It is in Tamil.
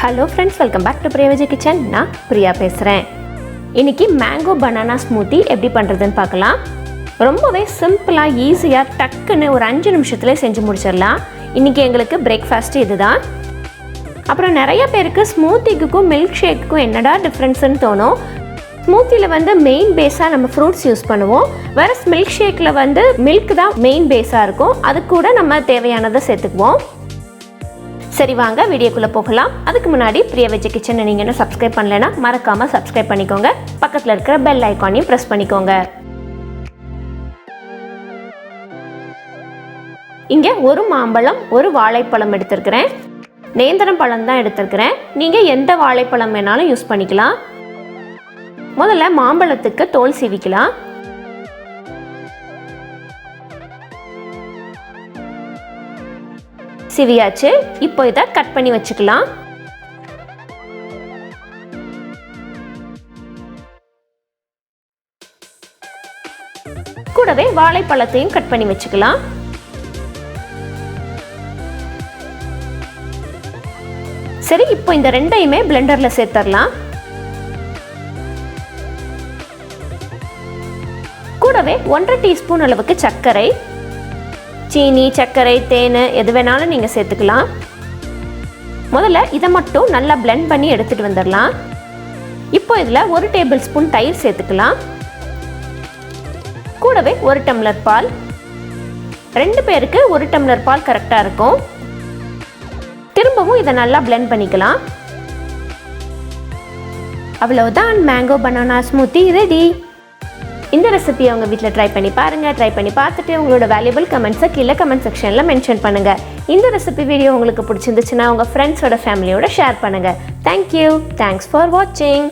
Hello friends, welcome back to Priya Kitchen. நான் பிரியா பேசுறேன். இன்னைக்கு மேங்கோ பனானா ஸ்மூத்தி எப்படி பண்றதுன்னு பார்க்கலாம். ரொம்பவே சிம்பிளா ஈஸியா டக்குன்னு ஒரு 5 நிமிஷத்துல செஞ்சு முடிச்சிடலாம். இன்னைக்கு எங்களுக்கு பிரேக்ஃபாஸ்ட் இதுதான். அப்புறம் நிறைய பேருக்கு ஸ்மூத்திக்கும் மில்க் ஷேக்குக்கும் என்னடா டிஃபரன்ஸ்னு தோணும். ஸ்மூத்தில வந்து மெயின் பேஸா நம்ம ஃப்ரூட்ஸ் யூஸ் பண்ணுவோம். வேறஸ் மில்க் ஷேக்ல வந்து மில்க் தான் மெயின் பேஸா இருக்கும். அது கூட நம்ம தேவையானதை சேர்த்துக்குவோம். சரி வாங்க வீடியோக்குள்ள போகலாம். அதுக்கு முன்னாடி பிரியா கிச்சனை நீங்க என்ன சப்ஸ்கிரைப் பண்ணலனா மறக்காம சப்ஸ்கிரைப் பண்ணிக்கோங்க. பக்கத்துல இருக்கிற பெல் ஐகானையும் பிரஸ் பண்ணிக்கோங்க. இங்க ஒரு மாம்பழம், ஒரு வாழைப்பழம் எடுத்துக்கிறேன். நேந்திரம் பழம் தான் எடுத்துக்கிறேன். நீங்க எந்த வாழைப்பழம் வேணாலும் யூஸ் பண்ணிக்கலாம். முதல்ல மாம்பழத்துக்கு தோல் சீவிக்கலாம். சிவியாச்சு. இப்போ இதை கட் பண்ணி வச்சுக்கலாம். கூடவே வாழைப்பழத்தையும் கட் பண்ணி வச்சுக்கலாம். சரி, இப்போ இந்த ரெண்டையுமே பிளெண்டர்ல சேர்த்துடலாம். கூடவே 1.5 டீஸ்பூன் அளவுக்கு சர்க்கரை, சீனி, சர்க்கரை, தேன் எது வேணாலும் நீங்கள் சேர்த்துக்கலாம். முதல்ல இதை மட்டும் நல்லா பிளெண்ட் பண்ணி எடுத்துகிட்டு வந்துடலாம். இப்போ இதில் 1 டேபிள் ஸ்பூன் தயிர் சேர்த்துக்கலாம். கூடவே 1 டம்ளர் பால். 2 பேருக்கு 1 டம்ளர் பால் கரெக்டாக இருக்கும். திரும்பவும் இதை நல்லா பிளெண்ட் பண்ணிக்கலாம். அவ்வளவுதான், மேங்கோ பனானா ஸ்மூத்தி ரெடி. இந்த ரெசிபியை உங்கள் வீட்டில் ட்ரை பண்ணி பாருங்கள். ட்ரை பண்ணி பார்த்துட்டு உங்களோட வேல்யூபிள் கமெண்ட்ஸை கீழே கமெண்ட் செக்ஷனில் மென்ஷன் பண்ணுங்கள். இந்த ரெசிபி வீடியோ உங்களுக்கு பிடிச்சிருந்துச்சுன்னா உங்கள் ஃப்ரெண்ட்ஸோட ஃபேமிலியோட ஷேர் பண்ணுங்கள். தேங்க்யூ. தேங்க்ஸ் ஃபார் வாட்சிங்.